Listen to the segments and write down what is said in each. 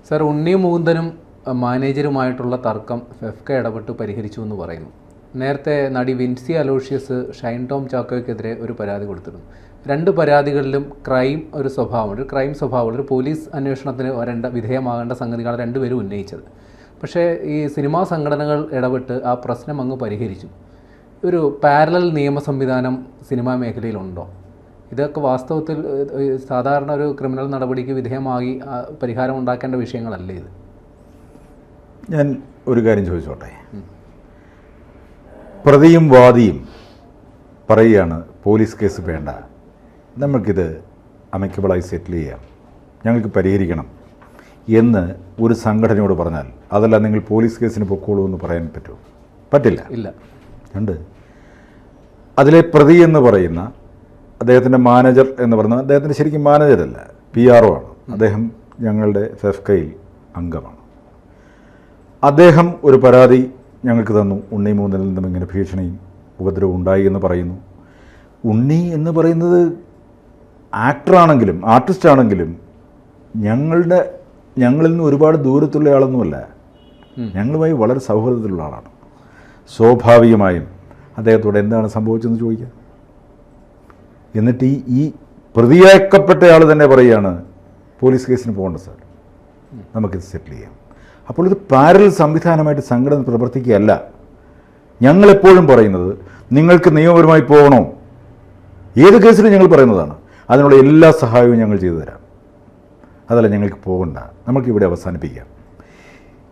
Sir, ഉണ്ണി മുകുന്ദനും മാനേജരുമായിട്ടുള്ള തർക്കം ഫെഫ്ക ഇടപെട്ട് പരിഹരിച്ചു എന്ന് പറയുന്നു. നേരത്തെ നടി വിൻസി അലോഷ്യസ് ഷൈൻ ടോം ചാക്കോയ്ക്കെതിരെ ഒരു പരാതി കൊടുത്തിരുന്നു. രണ്ട് പരാതികളിലും ക്രൈം സ്വഭാവമുള്ള ഒരു പോലീസ് അന്വേഷണത്തിന് വിധേയമാകേണ്ട സംഗതികളാണ് രണ്ടുപേരും ഉന്നയിച്ചത്. പക്ഷേ ഈ സിനിമാ സംഘടനകൾ ഇടപെട്ട് ആ പ്രശ്നം അങ്ങ് പരിഹരിച്ചു. ഒരു പാരലൽ നിയമ സംവിധാനം സിനിമാ മേഖലയിലുണ്ടോ? ഇതൊക്കെ വാസ്തവത്തിൽ സാധാരണ ഒരു ക്രിമിനൽ നടപടിക്ക് വിധേയമാക്കി പരിഹാരം ഉണ്ടാക്കേണ്ട വിഷയങ്ങളല്ലേ ഇത്? ഞാൻ ഒരു കാര്യം ചോദിച്ചോട്ടെ. പ്രതിയും വാദിയും പറയുകയാണ് പോലീസ് കേസ് വേണ്ട, നമുക്കിത് അമിക്കബിളായി സെറ്റിൽ ചെയ്യാം, ഞങ്ങൾക്ക് പരിഹരിക്കണം എന്ന് ഒരു സംഘടനയോട് പറഞ്ഞാൽ അതല്ല നിങ്ങൾ പോലീസ് കേസിന് പൊക്കോളൂ എന്ന് പറയാൻ പറ്റുമോ? പറ്റില്ല. ഇല്ല. ഉണ്ട്. അതിലെ പ്രതി എന്ന് പറയുന്ന അദ്ദേഹത്തിൻ്റെ മാനേജർ എന്ന് പറയുന്നത് അദ്ദേഹത്തിൻ്റെ ശരിക്കും മാനേജരല്ല, PRO ആണ്. അദ്ദേഹം ഞങ്ങളുടെ ഫെഫ്കയിൽ അംഗമാണ്. അദ്ദേഹം ഒരു പരാതി ഞങ്ങൾക്ക് തന്നു. ഉണ്ണി മുകുന്ദനിൽ നിന്നും ഇങ്ങനെ ഭീഷണിയും ഉപദ്രവവും ഉണ്ടായി എന്ന് പറയുന്നു. ഉണ്ണി എന്ന് പറയുന്നത് ആക്ടറാണെങ്കിലും ആർട്ടിസ്റ്റാണെങ്കിലും ഞങ്ങളിൽ നിന്ന് ഒരുപാട് ദൂരത്തുള്ള ആളൊന്നുമല്ല. ഞങ്ങളുമായി വളരെ സൗഹൃദത്തിലുള്ള ആളാണ്. സ്വാഭാവികമായും അദ്ദേഹത്തോട് എന്താണ് സംഭവിച്ചതെന്ന് ചോദിക്കുക. എന്നിട്ട് ഈ പ്രതിയാക്കപ്പെട്ട ആൾ തന്നെ പറയുകയാണ് പോലീസ് കേസിന് പോകണ്ട സാർ, നമുക്കിത് സെറ്റിൽ ചെയ്യാം. അപ്പോൾ ഇത് പാരലൽ സംവിധാനമായിട്ട് സംഘടന പ്രവർത്തിക്കുകയല്ല. ഞങ്ങളെപ്പോഴും പറയുന്നത് നിങ്ങൾക്ക് നിയമപരമായി പോകണോ, ഏത് കേസിലും ഞങ്ങൾ പറയുന്നതാണ്, അതിനുള്ള എല്ലാ സഹായവും ഞങ്ങൾ ചെയ്തു തരാം. അതല്ല ഞങ്ങൾക്ക് പോകണ്ട, നമുക്കിവിടെ അവസാനിപ്പിക്കാം.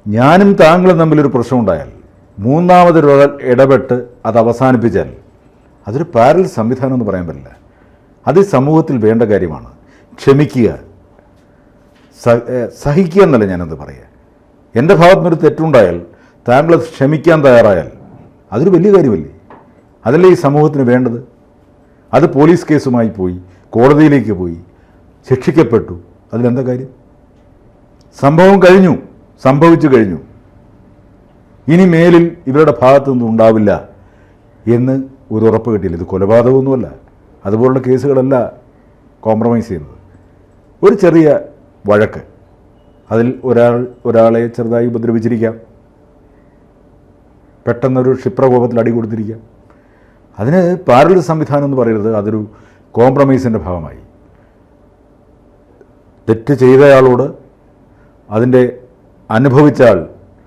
ഞാനും താങ്കളും തമ്മിലൊരു പ്രശ്നമുണ്ടായാൽ മൂന്നാമതൊരാൾ ഇടപെട്ട് അത് അവസാനിപ്പിച്ചാൽ അതൊരു പാരലൽ സംവിധാനം എന്ന് പറയാൻ പറ്റില്ല. അത് സമൂഹത്തിൽ വേണ്ട കാര്യമാണ്. ക്ഷമിക്കുക, സഹിക്കുക എന്നല്ല ഞാനത് പറയുക. എൻ്റെ ഭാഗത്തുനിന്നൊരു തെറ്റുണ്ടായാൽ താങ്കൾ ക്ഷമിക്കാൻ തയ്യാറായാൽ അതൊരു വലിയ കാര്യമല്ലേ? അതല്ലേ ഈ സമൂഹത്തിന് വേണ്ടത്? അത് പോലീസ് കേസുമായി പോയി കോടതിയിലേക്ക് പോയി ശിക്ഷിക്കപ്പെട്ടു, അതിലെന്താ കാര്യം? സംഭവം കഴിഞ്ഞു, സംഭവിച്ചു കഴിഞ്ഞു. ഇനി മേലിൽ ഇവരുടെ ഭാഗത്തുനിന്നും ഉണ്ടാവില്ല എന്ന് ഒരു ഉറപ്പ് കിട്ടിയില്ല. ഇത് കൊലപാതകമൊന്നുമല്ല, അതുപോലുള്ള കേസുകളല്ല കോംപ്രമൈസ് ചെയ്യുന്നത്. ഒരു ചെറിയ വഴക്ക്, അതിൽ ഒരാളെ ചെറുതായി ഉപദ്രവിച്ചിരിക്കാം, പെട്ടെന്നൊരു ക്ഷിപ്രകോപത്തിൽ അടി കൊടുത്തിരിക്കാം. അതിന് പാരലൽ സംവിധാനം എന്ന് പറയുന്നത് അതൊരു കോംപ്രമൈസിൻ്റെ ഭാഗമായി. തെറ്റ് ചെയ്തയാളോട് അതിൻ്റെ അനുഭവിച്ച ആൾ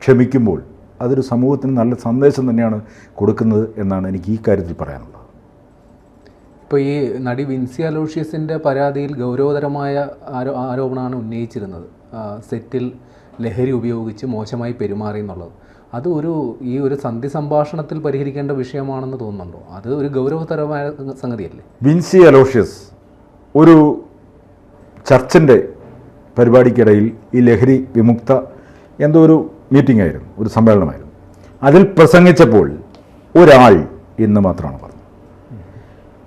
ക്ഷമിക്കുമ്പോൾ അതൊരു സമൂഹത്തിന് നല്ല സന്ദേശം തന്നെയാണ് കൊടുക്കുന്നത് എന്നാണ് എനിക്ക് ഈ കാര്യത്തിൽ പറയാനുള്ളത്. ഇപ്പോൾ ഈ നടി വിൻസി അലോഷ്യസിൻ്റെ പരാതിയിൽ ഗൗരവതരമായ ആരോപണമാണ് ഉന്നയിച്ചിരുന്നത്. സെറ്റിൽ ലഹരി ഉപയോഗിച്ച് മോശമായി പെരുമാറി എന്നുള്ളത്. അത് ഈ ഒരു സന്ധി സംഭാഷണത്തിൽ പരിഹരിക്കേണ്ട വിഷയമാണെന്ന് തോന്നുന്നുണ്ടോ? അത് ഒരു ഗൗരവതരമായ സംഗതിയല്ലേ? വിൻസി അലോഷ്യസ് ഒരു ചർച്ചിൻ്റെ പരിപാടിക്കിടയിൽ ഈ ലഹരി വിമുക്ത എന്തോ ഒരു മീറ്റിംഗ് ആയിരുന്നു, ഒരു സമ്മേളനമായിരുന്നു. അതിൽ പ്രസംഗിച്ചപ്പോൾ ഒരാൾ എന്ന് മാത്രമാണ് പറഞ്ഞത്.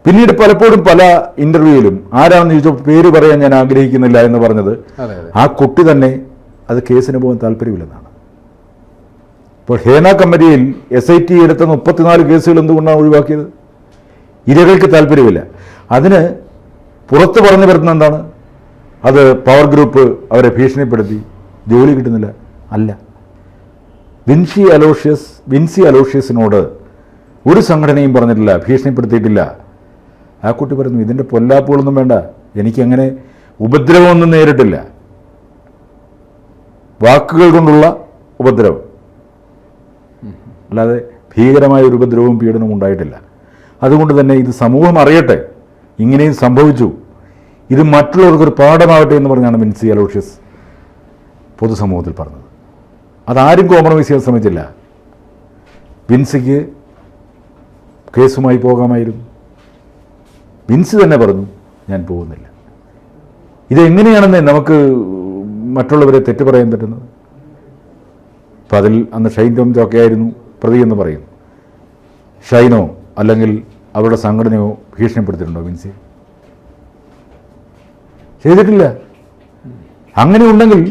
പിന്നീട് പലപ്പോഴും പല ഇൻ്റർവ്യൂവിലും ആരാണെന്ന് ചോദിച്ചപ്പോൾ പേര് പറയാൻ ഞാൻ ആഗ്രഹിക്കുന്നില്ല എന്ന് പറഞ്ഞത് ആ കുട്ടി തന്നെ അത് കേസിന് പോകാൻ താല്പര്യമില്ലെന്നാണ്. ഇപ്പോൾ ഹേന കമ്മിറ്റിയിൽ SIT എടുത്ത 34 കേസുകൾ എന്തുകൊണ്ടാണ് ഒഴിവാക്കിയത്? ഇരകൾക്ക് താല്പര്യമില്ല. അതിന് പുറത്ത് പറഞ്ഞു വരുന്ന എന്താണ്? അത് പവർ ഗ്രൂപ്പ് അവരെ ഭീഷണിപ്പെടുത്തി ജോലി കിട്ടുന്നില്ല. അല്ല, വിൻസി അലോഷ്യസിനോട് ഒരു സംഘടനയും പറഞ്ഞിട്ടില്ല, ഭീഷണിപ്പെടുത്തിയിട്ടില്ല. ആ കുട്ടി പറഞ്ഞു ഇതിൻ്റെ പൊല്ലാപ്പുകളൊന്നും വേണ്ട, എനിക്കങ്ങനെ ഉപദ്രവമൊന്നും നേരിട്ടില്ല, വാക്കുകൾ കൊണ്ടുള്ള ഉപദ്രവം, അല്ലാതെ ഭീകരമായ ഒരു ഉപദ്രവവും പീഡനവും ഉണ്ടായിട്ടില്ല. അതുകൊണ്ട് തന്നെ ഇത് സമൂഹം അറിയട്ടെ, ഇങ്ങനെയും സംഭവിച്ചു, ഇത് മറ്റുള്ളവർക്കൊരു പാഠമാവട്ടെ എന്ന് പറഞ്ഞാണ് വിൻസി അലോഷ്യസ് പൊതുസമൂഹത്തിൽ പറഞ്ഞത്. അതാരും കോംപ്രമൈസ് ചെയ്യാൻ ശ്രമിച്ചില്ല. വിൻസിക്ക് കേസുമായി പോകാമായിരുന്നു. വിൻസി തന്നെ പറഞ്ഞു ഞാൻ പോകുന്നില്ല. ഇതെങ്ങനെയാണെന്ന് നമുക്ക് മറ്റുള്ളവരെ തെറ്റ് പറയാൻ പറ്റുന്നത്? അപ്പം അതിൽ അന്ന് ഷൈൻ ടോം ചാക്കോയായിരുന്നു പ്രതി എന്ന് പറയുന്നു. ഷൈനോ അല്ലെങ്കിൽ അവരുടെ സംഘടനയോ ഭീഷണിപ്പെടുത്തിയിട്ടുണ്ടോ വിൻസി? ചെയ്തിട്ടില്ല. അങ്ങനെ ഉണ്ടെങ്കിൽ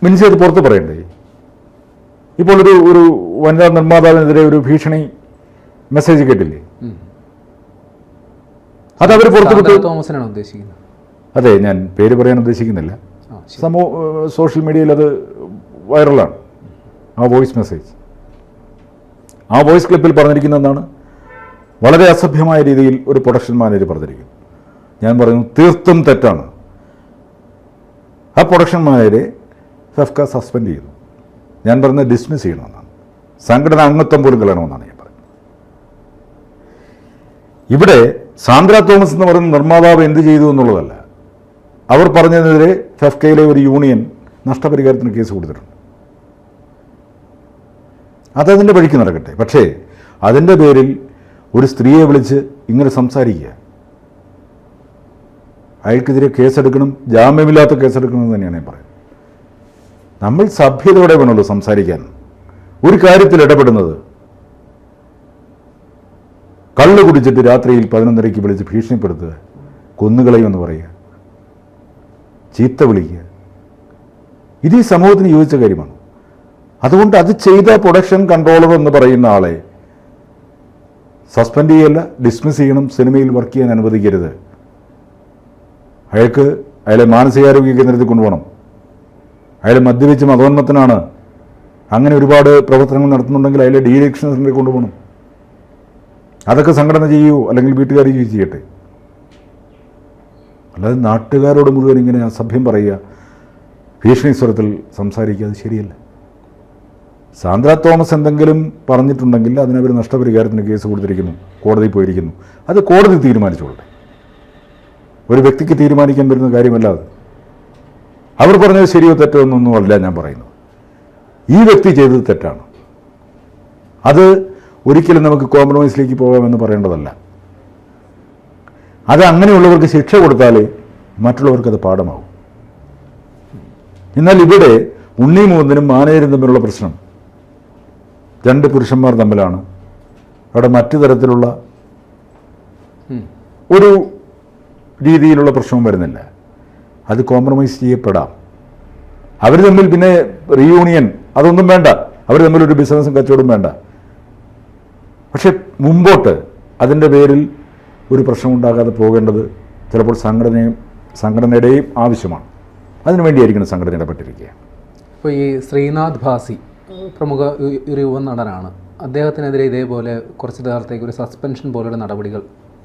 വിൻസി അത് പുറത്ത് പറയണ്ടേ? ഇപ്പോൾ ഒരു വനിതാ നിർമ്മാതാവിനെതിരെ ഒരു ഭീഷണി മെസ്സേജ് കേട്ടില്ലേ? അതവർ പുറത്തു വിട്ടു. തോമസിനാണ് ഉദ്ദേശിക്കുന്നത്. അതെ, ഞാൻ പേര് പറയാൻ ഉദ്ദേശിക്കുന്നില്ല. സോഷ്യൽ മീഡിയയിൽ അത് വൈറലാണ്, ആ വോയിസ് മെസ്സേജ്. ആ വോയിസ് ക്ലിപ്പിൽ പറഞ്ഞിരിക്കുന്നതെന്നാണ്, വളരെ അസഭ്യമായ രീതിയിൽ ഒരു പ്രൊഡക്ഷൻ മാനേജർ പറഞ്ഞിരിക്കുന്നു. ഞാൻ പറയുന്നു തീർത്തും തെറ്റാണ്. ആ പ്രൊഡക്ഷൻ മാനേജരെ ഫെഫ്ക സസ്പെൻഡ് ചെയ്തു. ഞാൻ പറയുന്നത് ഡിസ്മിസ് ചെയ്യണമെന്നാണ്, സംഘടന അംഗത്വം പോലും കളയണമെന്നാണ് ഞാൻ പറയുന്നത്. ഇവിടെ സാന്ദ്ര തോമസ് എന്ന് പറയുന്ന നിർമ്മാതാവ് എന്ത് ചെയ്തു എന്നുള്ളതല്ല, അവർ പറഞ്ഞതിനെതിരെ ഫെഫ്കയിലെ ഒരു യൂണിയൻ നഷ്ടപരിഹാരത്തിന് കേസ് കൊടുത്തിട്ടുണ്ട്. അതതിൻ്റെ വഴിക്ക് നടക്കട്ടെ. പക്ഷേ അതിൻ്റെ പേരിൽ ഒരു സ്ത്രീയെ വിളിച്ച് ഇങ്ങനെ സംസാരിക്കുക, അയാൾക്കെതിരെ കേസെടുക്കണം, ജാമ്യമില്ലാത്ത കേസെടുക്കണം എന്ന് തന്നെയാണ് ഞാൻ പറയുന്നത്. നമ്മൾ സഭ്യതയോടെ വേണമല്ലോ സംസാരിക്കാൻ. ഒരു കാര്യത്തിൽ ഇടപെടുന്നത് കള്ളു കുടിച്ചിട്ട് രാത്രിയിൽ 11:30 വിളിച്ച് ഭീഷണിപ്പെടുത്തുക, കൊന്നുകളയുമെന്ന് പറയുക, ചീത്ത വിളിക്കുക, ഇത് ഈ സമൂഹത്തിന് യോജിച്ച കാര്യമാണ്. അതുകൊണ്ട് അത് ചെയ്ത പ്രൊഡക്ഷൻ കൺട്രോളർ എന്ന് പറയുന്ന ആളെ സസ്പെൻഡ് ചെയ്യല്ല, ഡിസ്മിസ് ചെയ്യണം, സിനിമയിൽ വർക്ക് ചെയ്യാൻ അനുവദിക്കരുത്. അയാളെ മാനസികാരോഗ്യ കേന്ദ്രത്തിൽ കൊണ്ടുപോകണം. അയാൾ മദ്യപിച്ച് മതോന്മത്തനാണ്, അങ്ങനെ ഒരുപാട് പ്രവർത്തനങ്ങൾ നടത്തുന്നുണ്ടെങ്കിൽ അയാളെ ഡീലക്ഷൻ സെൻ്ററിൽ കൊണ്ടുപോകണം. അതൊക്കെ സംഘടന ചെയ്യൂ, അല്ലെങ്കിൽ വീട്ടുകാർ ചെയ്യട്ടെ. അല്ലാതെ നാട്ടുകാരോട് മുഴുവൻ ഇങ്ങനെ അസഭ്യം പറയുക, ഭീഷണി സ്വരത്തിൽ സംസാരിക്കുക, അത് ശരിയല്ല. സാന്ദ്ര തോമസ് എന്തെങ്കിലും പറഞ്ഞിട്ടുണ്ടെങ്കിൽ അതിനവർ നഷ്ടപരിഹാരത്തിന് കേസ് കൊടുത്തിരിക്കുന്നു, കോടതിയിൽ പോയിരിക്കുന്നു. അത് കോടതി തീരുമാനിച്ചോളട്ടെ, ഒരു വ്യക്തിക്ക് തീരുമാനിക്കാൻ വരുന്ന കാര്യമല്ലാതെ. അവർ പറഞ്ഞത് ശരിയോ തെറ്റോ എന്നൊന്നുമല്ല ഞാൻ പറയുന്നത്. ഈ വ്യക്തി ചെയ്തത് തെറ്റാണ്. അത് ഒരിക്കലും നമുക്ക് കോംപ്രമൈസിലേക്ക് പോകാമെന്ന് പറയേണ്ടതല്ല. അത് അങ്ങനെയുള്ളവർക്ക് ശിക്ഷ കൊടുത്താലേ മറ്റുള്ളവർക്കത് പാഠമാവും. എന്നാൽ ഇവിടെ ഉണ്ണി മൂന്നിനും മാനേജരും തമ്മിലുള്ള പ്രശ്നം രണ്ട് പുരുഷന്മാർ തമ്മിലാണ്. അവിടെ മറ്റു തരത്തിലുള്ള ഒരു രീതിയിലുള്ള പ്രശ്നവും വരുന്നില്ല. അത് കോംപ്രമൈസ് ചെയ്യപ്പെടാം. അവർ തമ്മിൽ പിന്നെ റീയൂണിയൻ അതൊന്നും വേണ്ട, അവർ തമ്മിലൊരു ബിസിനസ്സും കച്ചവടം വേണ്ട. പക്ഷെ മുമ്പോട്ട് അതിൻ്റെ പേരിൽ ഒരു പ്രശ്നമുണ്ടാകാതെ പോകേണ്ടത് ചിലപ്പോൾ സംഘടനയുടെയും ആവശ്യമാണ്. അതിനുവേണ്ടിയായിരിക്കണം സംഘടന ഇടപെട്ടിരിക്കുക. ഇപ്പോൾ ഈ ശ്രീനാഥ് ഭാസി പ്രമുഖ ഒരു യുവ നടനാണ്. അദ്ദേഹത്തിനെതിരെ ഇതേപോലെ കുറച്ച് നേരത്തേക്ക് ഒരു സസ്പെൻഷൻ പോലുള്ള നടപടികൾ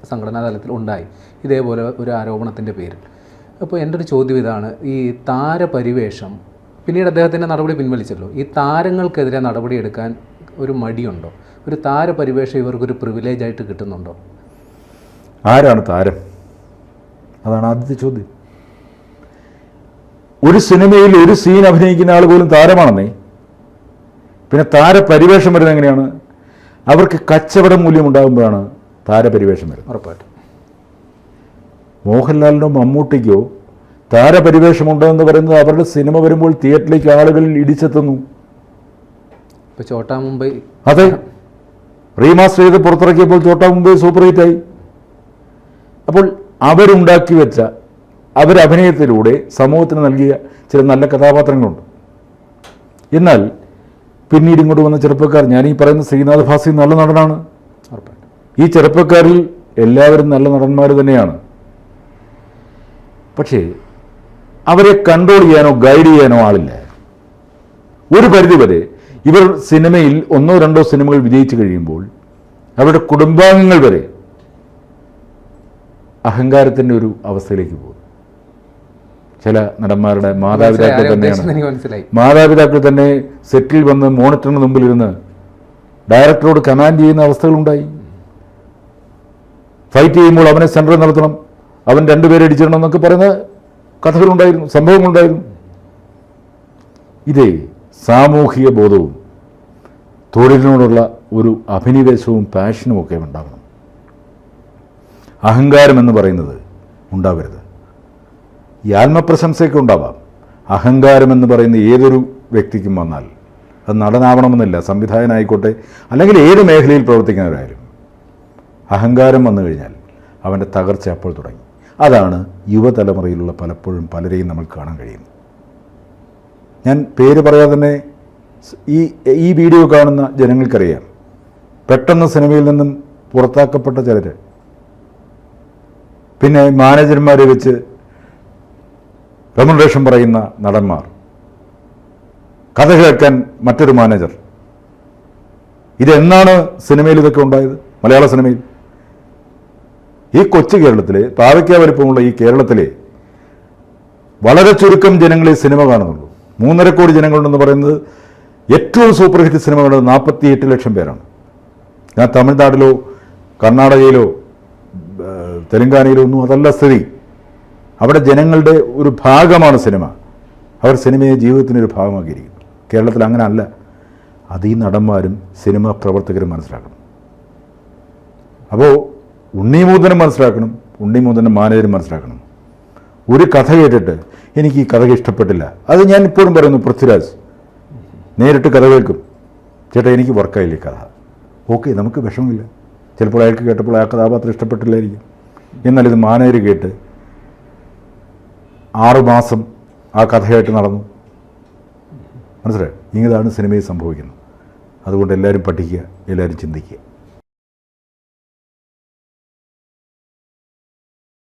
സംഘടനാ തലത്തിൽ ഉണ്ടായി, ഇതേപോലെ ഒരു ആരോപണത്തിൻ്റെ പേരിൽ. അപ്പോൾ എൻ്റെ ഒരു ചോദ്യം ഇതാണ്, ഈ താരപരിവേഷം പിന്നീട് അദ്ദേഹത്തിൻ്റെ നടപടി പിൻവലിച്ചല്ലോ, ഈ താരങ്ങൾക്കെതിരെ നടപടിയെടുക്കാൻ ഒരു മടിയുണ്ടോ? ഒരു താരപരിവേഷം ഇവർക്കൊരു പ്രിവിലേജ് ആയിട്ട് കിട്ടുന്നുണ്ടോ? ആരാണ് താരം? അതാണ് ആദ്യത്തെ ചോദ്യം. ഒരു സിനിമയിൽ ഒരു സീൻ അഭിനയിക്കുന്ന ആൾ പോലും താരമാണെന്നേ. പിന്നെ താരപരിവേഷം വരുന്നത് എങ്ങനെയാണ്? അവർക്ക് കച്ചവട മൂല്യം ഉണ്ടാകുമ്പോഴാണ് താരപരിവേഷം വരുന്നത്. ഉറപ്പായിട്ടും മോഹൻലാലിനോ മമ്മൂട്ടിക്കോ താരപരിവേഷമുണ്ടോ എന്ന് പറയുന്നത് അവരുടെ സിനിമ വരുമ്പോൾ തിയേറ്ററിലേക്ക് ആളുകളിൽ ഇടിച്ചെത്തുന്നു. ഇപ്പോൾ ചോട്ടാ മുംബൈ, അതെ, റീമാസ്റ്റർ ചെയ്ത് പുറത്തിറക്കിയപ്പോൾ ചോട്ടാ മുംബൈ സൂപ്പർ ഹിറ്റായി. അപ്പോൾ അവരുണ്ടാക്കി വെച്ച അവരഭിനയത്തിലൂടെ സമൂഹത്തിന് നൽകിയ ചില നല്ല കഥാപാത്രങ്ങളുണ്ട്. എന്നാൽ പിന്നീട് ഇങ്ങോട്ട് വന്ന ചെറുപ്പക്കാർ, ഞാനീ പറയുന്ന ശ്രീനാഥ് ഭാസി നല്ല നടനാണ്. ഈ ചെറുപ്പക്കാരിൽ എല്ലാവരും നല്ല നടന്മാർ തന്നെയാണ്. പക്ഷേ അവരെ കൺട്രോൾ ചെയ്യാനോ ഗൈഡ് ചെയ്യാനോ ആളില്ല. ഒരു പരിധിവരെ ഇവർ സിനിമയിൽ 1-2 സിനിമകൾ വിജയിച്ചു കഴിയുമ്പോൾ അവരുടെ കുടുംബാംഗങ്ങൾ വരെ അഹങ്കാരത്തിൻ്റെ ഒരു അവസ്ഥയിലേക്ക് പോകും. ചില നടന്മാരുടെ മാതാപിതാക്കൾ തന്നെ സെറ്റിൽ വന്ന് മോണിറ്ററിന് മുമ്പിലിരുന്ന് ഡയറക്ടറോട് കമാൻഡ് ചെയ്യുന്ന അവസ്ഥകളുണ്ടായി. ഫൈറ്റ് ചെയ്യുമ്പോൾ അവനെ സെൻറ്ററിൽ നടത്തണം, അവൻ 2 പേരെ അടിച്ചിടണം എന്നൊക്കെ പറയുന്ന കഥകളുണ്ടായിരുന്നു, സംഭവങ്ങളുണ്ടായിരുന്നു. ഇതേ സാമൂഹിക ബോധവും തൊഴിലിനോടുള്ള ഒരു അഭിനിവേശവും പാഷനും ഒക്കെ ഉണ്ടാകണം. അഹങ്കാരം എന്ന് പറയുന്നത് ഉണ്ടാവരുത്. ഈ ആത്മപ്രശംസയൊക്കെ ഉണ്ടാവാം. അഹങ്കാരം എന്ന് പറയുന്ന ഏതൊരു വ്യക്തിക്കും വന്നാൽ അത് നടനാവണമെന്നില്ല, സംവിധായകനായിക്കോട്ടെ അല്ലെങ്കിൽ ഏത് മേഖലയിൽ പ്രവർത്തിക്കുന്നവരായാലും അഹങ്കാരം വന്നു കഴിഞ്ഞാൽ അവൻ്റെ തകർച്ച അപ്പോൾ തുടങ്ങി. അതാണ് യുവതലമുറയിലുള്ള പലരെയും നമ്മൾ കാണാൻ കഴിയുന്നത്. ഞാൻ പേര് പറയാതെ തന്നെ ഈ വീഡിയോ കാണുന്ന ജനങ്ങൾക്കറിയാം. പെട്ടെന്ന് സിനിമയിൽ നിന്നും പുറത്താക്കപ്പെട്ട ചിലർ, പിന്നെ മാനേജർമാരെ വെച്ച് റെമുനറേഷൻ പറയുന്ന നടന്മാർ, കഥ കേൾക്കാൻ മറ്റൊരു മാനേജർ. ഇതെന്നാണ് സിനിമയിൽ ഇതൊക്കെ ഉണ്ടായത്? മലയാള സിനിമയിൽ ഈ കൊച്ചു കേരളത്തിലെ പാവയ്ക്ക വലിപ്പമുള്ള ഈ കേരളത്തിലെ വളരെ ചുരുക്കം ജനങ്ങളെ സിനിമ കാണുന്നുള്ളൂ. 3.5 കോടി ജനങ്ങളുണ്ടെന്ന് പറയുന്നത് ഏറ്റവും സൂപ്പർ ഹിറ്റ് സിനിമ കണ്ടത് 48 ലക്ഷം പേരാണ്. ഞാൻ തമിഴ്നാട്ടിലോ കർണാടകയിലോ തെലങ്കാനയിലോ ഒന്നും അതല്ല സ്ഥിതി. അവിടെ ജനങ്ങളുടെ ഒരു ഭാഗമാണ് സിനിമ. അവർ സിനിമയെ ജീവിതത്തിനൊരു ഭാഗമാക്കിയിരിക്കുന്നു. കേരളത്തിൽ അങ്ങനെ അല്ല. അത് ഈ നടന്മാരും സിനിമാ പ്രവർത്തകരും മനസ്സിലാക്കണം. അപ്പോൾ ഉണ്ണിമൂതനും മനസ്സിലാക്കണം, ഉണ്ണിമൂതൻ്റെ മാനേജരും മനസ്സിലാക്കണം. ഒരു കഥ കേട്ടിട്ട് എനിക്ക് ഈ കഥ ഇഷ്ടപ്പെട്ടില്ല, അത് ഞാൻ ഇപ്പോഴും പറയുന്നു. പൃഥ്വിരാജ് നേരിട്ട് കഥ കേൾക്കും, ചേട്ടാ എനിക്ക് വർക്കായില്ലേ കഥ, ഓക്കെ, നമുക്ക് വിഷമമില്ല. ചിലപ്പോൾ അയാൾക്ക് കേട്ടപ്പോൾ ആ കഥാപാത്രം ഇഷ്ടപ്പെട്ടില്ലായിരിക്കും. എന്നാൽ ഇത് മാനേജർ കേട്ട് 6 മാസം ആ കഥയായിട്ട് നടന്നു. മനസ്സിലായി? ഇതാണ് സിനിമയിൽ സംഭവിക്കുന്നത്. അതുകൊണ്ട് എല്ലാവരും പഠിക്കുക, എല്ലാവരും ചിന്തിക്കുക.